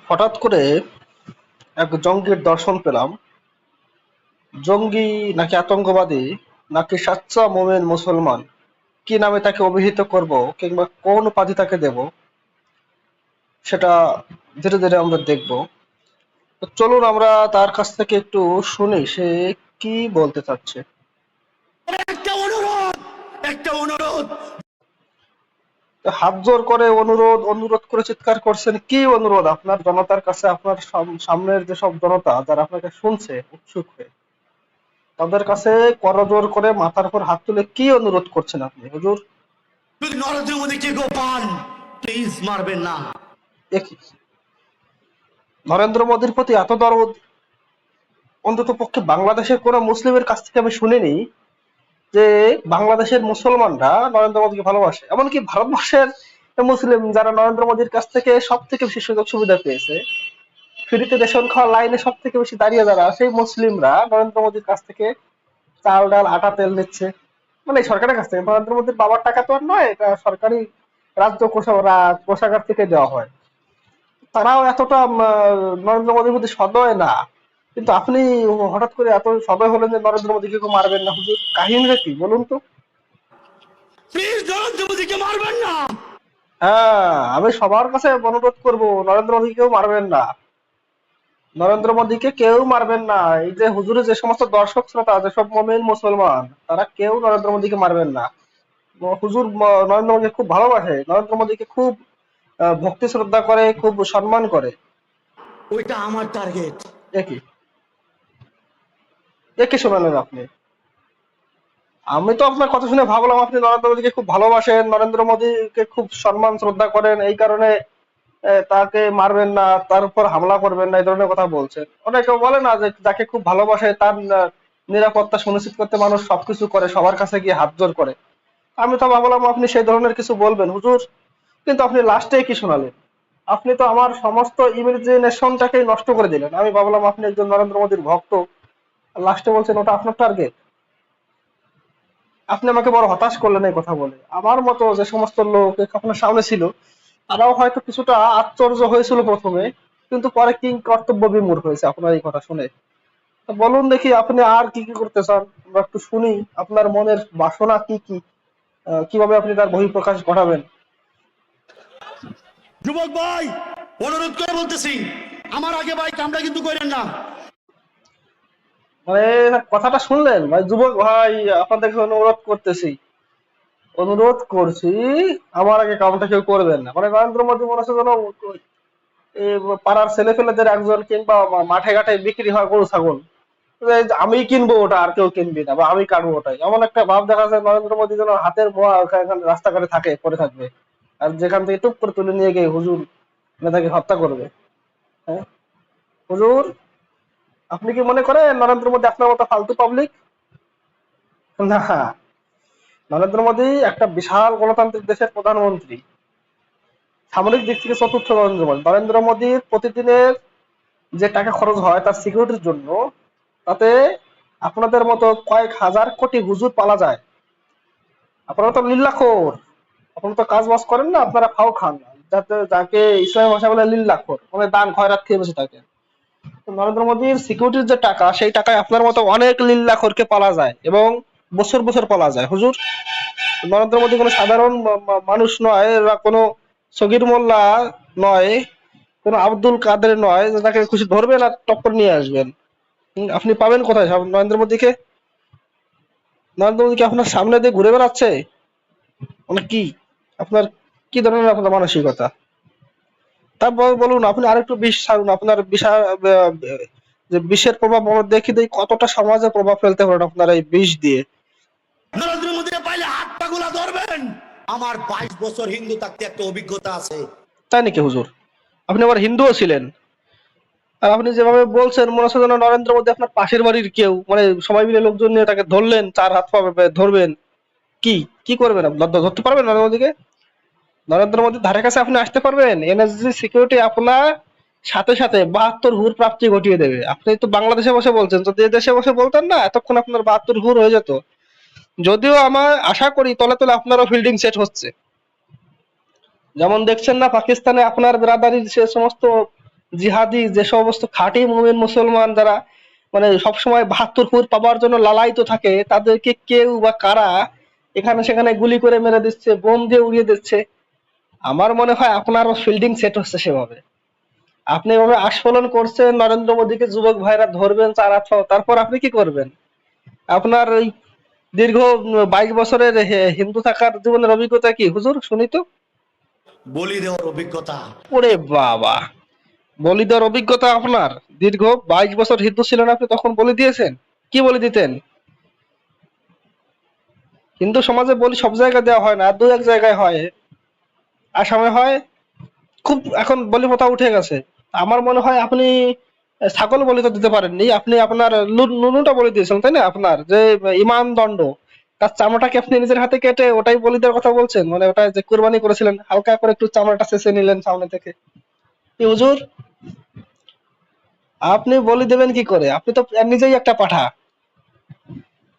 হঠাৎ করে এক জঙ্গির দর্শন পেলাম। জঙ্গি নাকি আতঙ্কবাদী নাকি সাচ্চা মোমেন মুসলমান, কি নামে তাকে অভিহিত করব কিংবা কোন উপাধি তাকে দেব, সেটা ধীরে ধীরে আমরা দেখব। তো চলুন আমরা তার কাছ থেকে একটু শুনি সে কি বলতে চাচ্ছে। একটা অনুরোধ, একটা অনুরোধ। তো হাত জোর করে অনুরোধ অনুরোধ করে চিৎকার করছেন, কি অনুরোধ আপনার জনতার কাছে? আপনার সামনের যেসব জনতা যারা আপনাকে শুনছে উৎসুক হয়ে, তাদের কাছে করজোড় করে মাথার উপর হাত তুলে কি অনুরোধ করছেন আপনি হুজুর? যদি নরেন্দ্র মোদীকে গো পান, প্লিজ মারবেন না। দেখি, নরেন্দ্র মোদীর প্রতি এত দরদ অন্তত পক্ষে বাংলাদেশের কোন মুসলিমের কাছ থেকে আমি শুনিনি যে বাংলাদেশের মুসলমানরা নরেন্দ্র মোদীকে ভালোবাসে। এমনকি ভারতবর্ষের মুসলিম যারা নরেন্দ্র মোদীর কাছ থেকে সব থেকে বেশি সুযোগ সুবিধা পেয়েছে, ফ্রিতে রেশন খাওয়ার লাইনে সব থেকে বেশি দাঁড়িয়ে যারা, সেই মুসলিমরা নরেন্দ্র মোদীর কাছ থেকে চাল ডাল আটা তেল নিচ্ছে। মানে এই সরকারের কাছ থেকে, নরেন্দ্র মোদীর বাবার টাকা তো আর নয়, এটা সরকারি রাজ্য কোষাগার থেকে দেওয়া হয়। তারাও এতটা নরেন্দ্র মোদীর প্রতি সদয় না। কিন্তু আপনি হঠাৎ করে এত সদয় হলেন যে নরেন্দ্র মোদীকে কেউ মারবেন না হুজুর, কাহিনীটা কি বলুন তো? প্লিজ নরেন্দ্র মোদীকে মারবেন না। হ্যাঁ, আমি সবার কাছে অনুরোধ করব, নরেন্দ্র মোদীকে কেউ মারবেন না। নরেন্দ্র মোদীকে কেউ মারবেন না। এই যে হুজুরের যে সমস্ত দর্শক শ্রোতা, যেসব মুমিন মুসলমান, তারা কেউ নরেন্দ্র মোদীকে মারবেন না। হুজুর নরেন্দ্র মোদীকে খুব ভালোবাসে, নরেন্দ্র মোদীকে খুব ভক্তি শ্রদ্ধা করে, খুব সম্মান করে। ওইটা আমার টার্গেট। একই একই শোনালেন আপনি। আমি তো আপনার কথা শুনে ভাবলাম আপনি নরেন্দ্র মোদীকে খুব ভালোবাসেন, নরেন্দ্র মোদীকে খুব সম্মান শ্রদ্ধা করেন, এই কারণে তাকে মারবেন না, তার উপর হামলা করবেন না, এই ধরনের কথা বলছেন। অনেকে বলে না যে যাকে খুব ভালোবাসে তার নিরাপত্তা সুনিশ্চিত করতে মানুষ সবকিছু করে, সবার কাছে গিয়ে হাত জোর করে। আমি তো ভাবলাম আপনি সেই ধরনের কিছু বলবেন হুজুর, কিন্তু আপনি লাস্টে কি শোনালেন? আপনি তো আমার সমস্ত ইমাজিনেশনটাকেই নষ্ট করে দিলেন। আমি ভাবলাম আপনি একজন নরেন্দ্র মোদীর ভক্ত, লাস্টে বলছেন ওটা আপনার টার্গেট। আপনি আমাকে বড় হতাশ করলেন এই কথা বলে। আমার মতো যে সমস্ত লোক আপনার সামনে ছিল, তারাও হয়তো কিছুটা আশ্চর্য হয়েছিল প্রথমে, কিন্তু পরে কিং কর্তব্য বিমূঢ় হয়েছে আপনার এই কথা শুনে। তো বলুন দেখি আপনি আর কি কি করতে চান, আমরা একটু শুনি আপনার মনের বাসনা কি কি, কিভাবে আপনি তার বহিঃপ্রকাশ ঘটাবেন। যুবক ভাই, অনুরোধ করে বলতেছি, আমার আগে ভাই কামটা কিন্তু করেন না। মানে কথাটা শুনলেন ভাই? যুবক ভাই, আপনাদের কাছে অনুরোধ করতেছি, অনুরোধ করছি, আমার আগে কামটা কেউ করবেন না। মানে নরেন্দ্র মোদী মনে হচ্ছে যেন এই পাড়ার ছেলে পেলেদের একজন, কিংবা মাঠে ঘাটে বিক্রি হয় গরু ছাগল, যে আমি কিনবো ওটা আর কেউ কিনবি না, বা আমি কাটবো ওটাই, এমন একটা ভাব দেখা যায়। নরেন্দ্র মোদী যেন হাতের মোয়া এখানে রাস্তাঘাটে থাকে, পড়ে থাকবে, আর যেখান থেকে টুক করে তুলে নিয়ে গিয়ে হুজুর নেতাকে হত্যা করবে। হ্যাঁ হুজুর, আপনি কি মনে করেন নরেন্দ্র মোদী আপনার মতো ফালতু পাবলিক? না, নরেন্দ্র মোদী একটা বিশাল গণতান্ত্রিক দেশের প্রধানমন্ত্রী, সামরিক দিক থেকে চতুর্থ নরেন্দ্র মোদী। নরেন্দ্র মোদীর প্রতিদিনের যে টাকা খরচ হয় তার সিকিউরিটির জন্য, তাতে আপনাদের মতো কয়েক হাজার কোটি হুজুর পালা যায়। আপনারা তো লিল্লাখোর, আপনারা তো কাজ বাজ করেন না, আপনারা খাও খান। যাতে যাকে ইসলামী ভাষা বলে লিল্লাখোর, মানে দান খয়রাত খেয়ে বসে থাকেন। তো নরেন্দ্র মোদীর সিকিউরিটির যে টাকা, সেই টাকায় আপনার মতো অনেক লিল্লাখোরকে পালা যায়, এবং বছর বছর পালা যায় হুজুর। নরেন্দ্র মোদী কোনো সাধারণ মানুষ নয়, বা কোনো সগির মোল্লা নয়, কোনো আব্দুল কাদের নয় যে তাকে খুশি ধরবেন আর টক্কর নিয়ে আসবেন। আপনি পাবেন কোথায় নরেন্দ্র মোদীকে? নরেন্দ্র মোদী কি আপনার সামনে দিয়ে ঘুরে বেড়াচ্ছে? মানে কি আপনার, কি ধরনের আপনার মানসিকতা? তারপর বলুন, আপনি আরেকটু বিষ ছাড়ুন, আপনার বিশাল যে বিষের প্রভাব আমরা দেখি দেই কতটা সমাজে প্রভাব ফেলতে পারেন আপনার এই বিষ দিয়ে। নরেন্দ্র মোদীকে পাইলে হাত পাগুলা ধরবেন। আমার 22 বছর হিন্দু থাকতে একটা অভিজ্ঞতা আছে। তাই নাকি হুজুর? আপনি আবার হিন্দুও ছিলেন? আর আপনি যেভাবে বলছেন মনে হচ্ছে যেন নরেন্দ্র মোদী আপনার পাশের বাড়ির কেউ, মানে সবাই মিলে লোকজন নিয়ে তাকে ধরলেন, চার হাত পা ধরবেন। কি কি করবেন আপনি? ধরতে পারবেন নরেন্দ্র মোদীকে? নরেন্দ্র মোদীর ধারে কাছে আপনি আসতে পারবেন? এনএসজি সিকিউরিটি আপনার সাথে সাথে 72 হুর প্রাপ্তি ঘটিয়ে দেবে। আপনি তো বাংলাদেশে বসে বলছেন, যদি দেশে বসে বলতেন না, এতক্ষণ আপনার 72 হুর হয়ে যেত। যদিও আমার আশা করি তলে তলে আপনারও ফিল্ডিং সেট হচ্ছে। যেমন দেখছেন না পাকিস্তানে আপনার ব্রাদারির সে সমস্ত জিহাদি, যে সমস্ত খাঁটি মুমিন মুসলমান যারা মানে সবসময় ৭২ হুর পাবার জন্য লালায়িত থাকে, তাদেরকে কেউ বা কারা এখানে সেখানে গুলি করে মেরে দিচ্ছে, বোম দিয়ে উড়িয়ে দিচ্ছে। আমার মনে হয় আপনারও ফিল্ডিং সেট হচ্ছে সেভাবে। আপনি এভাবে আস্ফালন করছেন, নরেন্দ্র মোদীকে যুবক ভাইরা ধরবেন চারাচ্ছ, তারপর আপনি কি করবেন? আপনার ওই দীর্ঘ ২২ বছরের হিন্দু থাকার জীবনের অভিজ্ঞতা কি হুজুর, শুনি তো। বলি দেওয়ার অভিজ্ঞতা। ওরে বাবা, বলি দেওয়ার অভিজ্ঞতা আপনার? দীর্ঘ ২২ বছর হিন্দু ছিলেন আপনি, তখন বলি দিয়েছেন? কি বলি দিতেন? হিন্দু সমাজে বলি সব জায়গায় দেওয়া হয় না, দু এক জায়গায় হয়, আসামে হয়। খুব এখন বলি প্রথা উঠে গেছে। আমার মনে হয় আপনি ছাগল বলি তো দিতে পারেননি, আপনি আপনার নুনুটা বলি দিয়েছেন তাই না? আপনার যে ইমান দণ্ড, তার চামড়াটাকে আপনি নিজের হাতে কেটে ওটাই বলি দেওয়ার কথা বলছেন? মানে ওটা যে কুরবানি করেছিলেন, হালকা করে একটু চামড়াটা চেঁচে নিলেন সামনে থেকে। কি হুজুর, আপনি বলি দেবেন কি করে? আপনি তো নিজেই একটা পাঠা।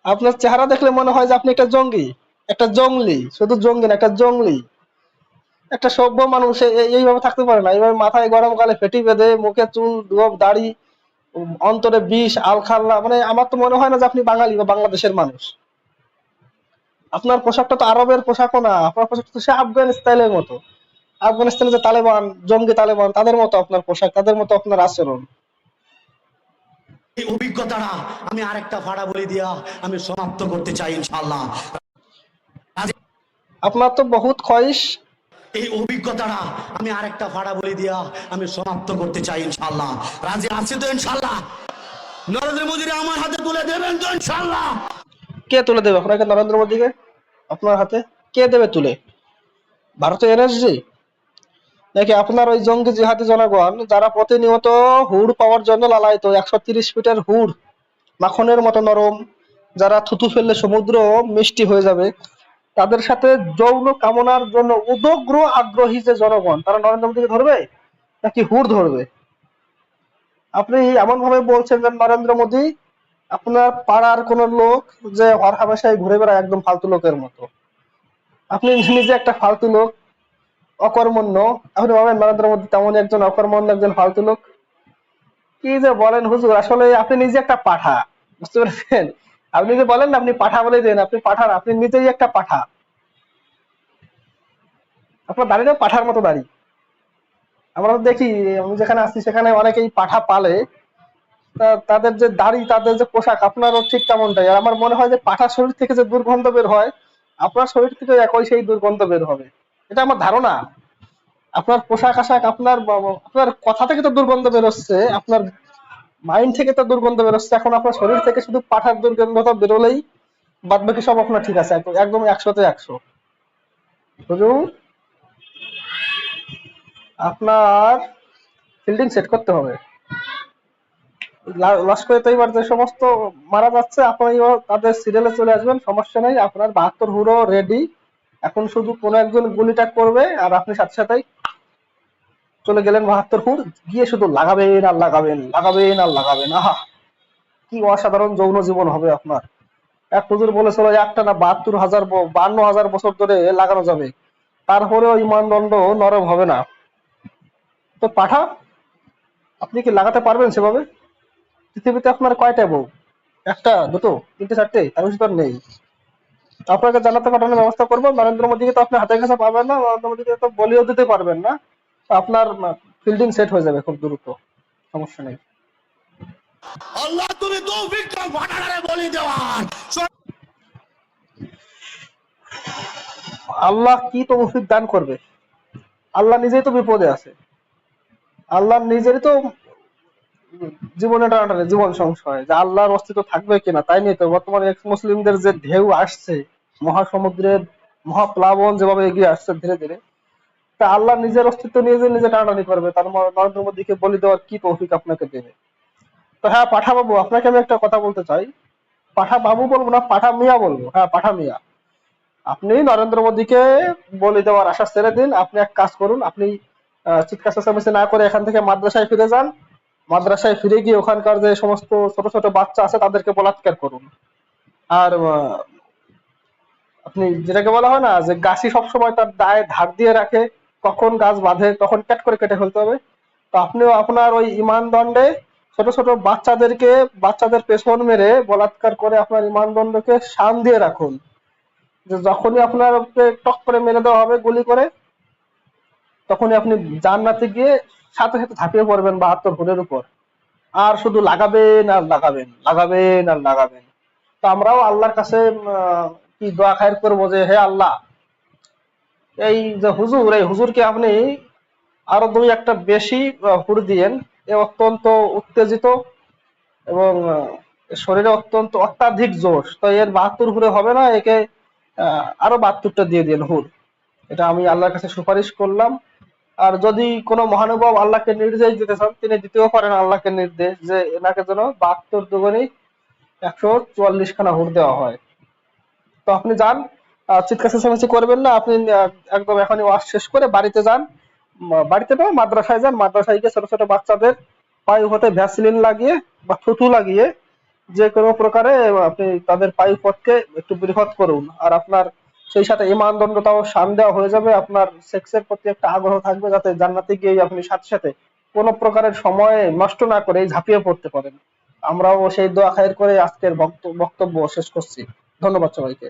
আপনার চেহারা দেখলে মনে হয় যে আপনি একটা জঙ্গি, একটা জঙ্গলি, শুধু জঙ্গি না, একটা জঙ্গলি। একটা সভ্য মানুষ এইভাবে থাকতে পারে না, এইভাবে মাথায় গরমকালে ফেটি বেঁধে, মুখে চুল, গোঁফ, দাড়ি, অন্তরে বিষ, আলখাল্লা। মানে আমার তো মনে হয় না যে আপনি বাঙালি বা বাংলাদেশের মানুষ। আপনার পোশাকটা তো আরবের পোশাকও না, আপনার পোশাকটা তো সে আফগান স্টাইলের মতো। আফগানিস্তানে যে তালেবান, জঙ্গি তালেবান, তাদের মতো আপনার পোশাক, তাদের মতো আপনার আচরণ। এই অভিজ্ঞতাটা আমি আরেকটা ফাড়া বলি দিয়া আমি সমাপ্ত করতে চাই ইনশাআল্লাহ। আপনার তো বহুত খয়েশ। এই অভিজ্ঞতাটা আমি আরেকটা ফাড়া বলি দিয়া আমি সমাপ্ত করতে চাই ইনশাআল্লাহ। রাজি আছি তো ইনশাআল্লাহ? নরেন্দ্র মোদীর আমার হাতে তুলে দেবেন তো ইনশাআল্লাহ? কে তুলে দেবে আপনাকে নরেন্দ্র মোদীকে আপনার হাতে? কে দেবে তুলে? ভারতীয় এনএসজি? নাকি আপনার ওই জঙ্গি জিহাদি জনগণ যারা প্রতিনিয়ত হুড় পাওয়ার জন্য লালায়িত, ১৩০ ফিটের হুড়, মাখনের মতো নরম, যারা থুতু ফেললে সমুদ্র মিষ্টি হয়ে যাবে, তাদের সাথে যৌন কামনার জন্য উদগ্র আগ্রহী যে জনগণ, তারা নরেন্দ্র মোদীকে ধরবে নাকি হুড় ধরবে? আপনি এমন ভাবে বলছেন যে নরেন্দ্র মোদী আপনার পাড়ার কোন লোক যে হরহামেশাই ঘুরে বেড়ায় একদম ফালতু লোকের মতো। আপনি নিজে একটা ফালতু লোক, অকর্মণ্য। আপনি ভাবেন নরেন্দ্র মোদী তেমন একজন অকর্মণ্য, একজন ফালতু লোক? কি যে বলেন হুজুর, আসলে আপনি নিজে একটা পাঠা, বুঝতে পেরেছেন? আপনি যে বলেন না আপনি পাঠা বলে দেন, আপনি পাঠা না, আপনি নিজেই একটা পাঠা। আপনার দাড়িটাও পাঠার মতো দাড়ি। আমরা তো দেখি, আমি যেখানে আসছি সেখানে অনেকেই পাঠা পালে, তাদের যে দাড়ি, তাদের যে পোশাক, আপনারও ঠিক তেমনটাই। আর আমার মনে হয় যে পাঠার শরীর থেকে যে দুর্গন্ধ বের হয়, আপনার শরীর থেকে একই সেই দুর্গন্ধ বের হবে, এটা আমার ধারণা। আপনার পোশাক আশাক, আপনার কথা থেকে তো দুর্গন্ধ বেরোচ্ছে, আপনার মাইন্ড থেকে তো দুর্গন্ধ বেরোচ্ছে। এখন আপনার শরীর থেকে শুধু পাঠার দুর্গন্ধটা বেরোলেই বাদ বাকি সব আপনার ঠিক আছে, একদম ১০০-তে ১০০। হুজুর, আপনার ফিল্ডিং সেট করতে হবে। লস্করে তৈবার যে সমস্ত মারা যাচ্ছে, আপনিও তাদের সিরিয়ালে চলে আসবেন, সমস্যা নেই। আপনার ৭২ হুড়ো রেডি। এখন শুধু কোনো একজন গুলিটা করবে আর আপনি সাথে সাথেই চলে গেলেন ৭২ হুড়, গিয়ে শুধু লাগাবেন আর লাগাবেন, লাগাবেন আর লাগাবেন। আহা, কি অসাধারণ যৌন জীবন হবে আপনার। এক হুজুর বলেছিল একটা না ৭২,০০০ ৫২,০০০ বছর ধরে লাগানো যাবে, তারপরেও ইমানদণ্ড নরম হবে না। তো পাঠা, আপনি কি লাগাতে পারবেন সেভাবে? পৃথিবীতে আপনার কয়টা বউ? একটা, দুটো, তিনটে, চারটে, তার বেশি তো আর নেই। আপনাকে জানাতে পাঠানোর ব্যবস্থা করবো। নরেন্দ্র মোদীকে তো আপনি হাতের কাছে পাবেন না, নরেন্দ্র মোদীকে তো বলিও দিতে পারবেন না। তো আপনার ফিল্ডিং সেট হয়ে যাবে খুব দ্রুত, সমস্যা নেই। আল্লাহ তুমি তৌফিক দাও ফাটারে বলি দেওয়ার। আল্লাহ কি তৌফিক দান করবে? আল্লাহ নিজেই তো বিপদে আছে। আল্লাহ নিজেরই তো জীবনে টানাটানি, জীবন সংশয়, যে আল্লাহর অস্তিত্ব থাকবে কিনা তাই নিয়ে তো বর্তমানে এক্স মুসলিমদের যে ঢেউ আসছে, মহাসমুদ্রের মহাপ্লাবন যেভাবে এগিয়ে আসছে ধীরে ধীরে, তা আল্লাহ নিজের অস্তিত্ব নিয়ে যে নিজে টানাটানি করবে, তার নরেন্দ্র মোদীকে বলি দেওয়ার কি তৌফিক আপনাকে দেবে? তো হ্যাঁ পাঠা বাবু, আপনাকে আমি একটা কথা বলতে চাই। পাঠা বাবু বলবো না, পাঠা মিয়া বলবো। হ্যাঁ, পাঠা মিয়া। আপনি নরেন্দ্র মোদীকে বলি দেওয়ার আশা ছেড়ে দিন। আপনি এক কাজ করুন, আপনি চিৎকার চেঁচামেচি না করে এখান থেকে মাদ্রাসায় ফিরে যান। মাদ্রাসায় ফিরে গিয়ে ওখানকার যে সমস্ত ছোট ছোট বাচ্চা আছে তাদেরকে বলাৎকার করুন। আর আপনি যেটাকে বলা হয় না যে গাছি সবসময় তার দায়ে ধার দিয়ে রাখে, কখন গাছ বাঁধে তখন ক্যাট করে কেটে ফেলতে হবে, তো তো আপনিও আপনার ওই ইমান দণ্ডে ছোট ছোট বাচ্চাদের পেছন মেরে বলাৎকার করে আপনার ইমান দণ্ডকে শান দিয়ে রাখুন, যে যখনই আপনার টক করে মেরে দেওয়া হবে গুলি করে, তখনই আপনি জান্নাতে গিয়ে সাথে সাথে ঝাঁপিয়ে পড়বেন 72 হুরের উপর, আর শুধু লাগাবেন আর লাগাবেন, লাগাবেন আর লাগাবেন। তো আমরাও আল্লাহর কাছে কি দোয়া খায়ের করবো যে হে আল্লাহ, এই যে হুজুর, এই হুজুরকে আপনি আরো 2-1টা বেশি হুর দিয়েন। এ অত্যন্ত উত্তেজিত এবং শরীরে অত্যন্ত অত্যাধিক জোশ, তো এর 72 হুরে হবে না, একে আরো 72টা দিয়ে দিন হুর। এটা আমি আল্লাহর কাছে সুপারিশ করলাম। আর যদি কোনো মহানুভব আল্লাহকে নির্দেশ দিতে চান, তিনি দিতেও পারেন আল্লাহকে নির্দেশ যে এনাকে যেন 72 দুগুণী 144 খানা হুর দেওয়া হয়। তো আপনি যান, চিৎকার চেঁচামেচি করবেন না, আপনি একদম এখনই ওয়াজ শেষ করে বাড়িতে যান। বাড়িতে নয়, মাদ্রাসায় যান, মাদ্রাসায় গিয়ে ছোট ছোট বাচ্চাদের পায়ে হতে ভ্যাসলিন লাগিয়ে বা থুতু লাগিয়ে যে কোনো প্রকারে আপনি তাদের পায়ু পথকে একটু বৃহৎ করুন। আর আপনার সেই সাথে ইমান দণ্ডতাও শান দেওয়া হয়ে যাবে, আপনার সেক্সের প্রতি একটা আগ্রহ থাকবে, যাতে জান্নাতে গিয়ে আপনি সাথে সাথে কোনো প্রকারের সময় নষ্ট না করে ঝাঁপিয়ে পড়তে পারেন। আমরাও সেই দোয়া খায়ের করে আজকের বক্তব্য শেষ করছি। ধন্যবাদ সবাইকে।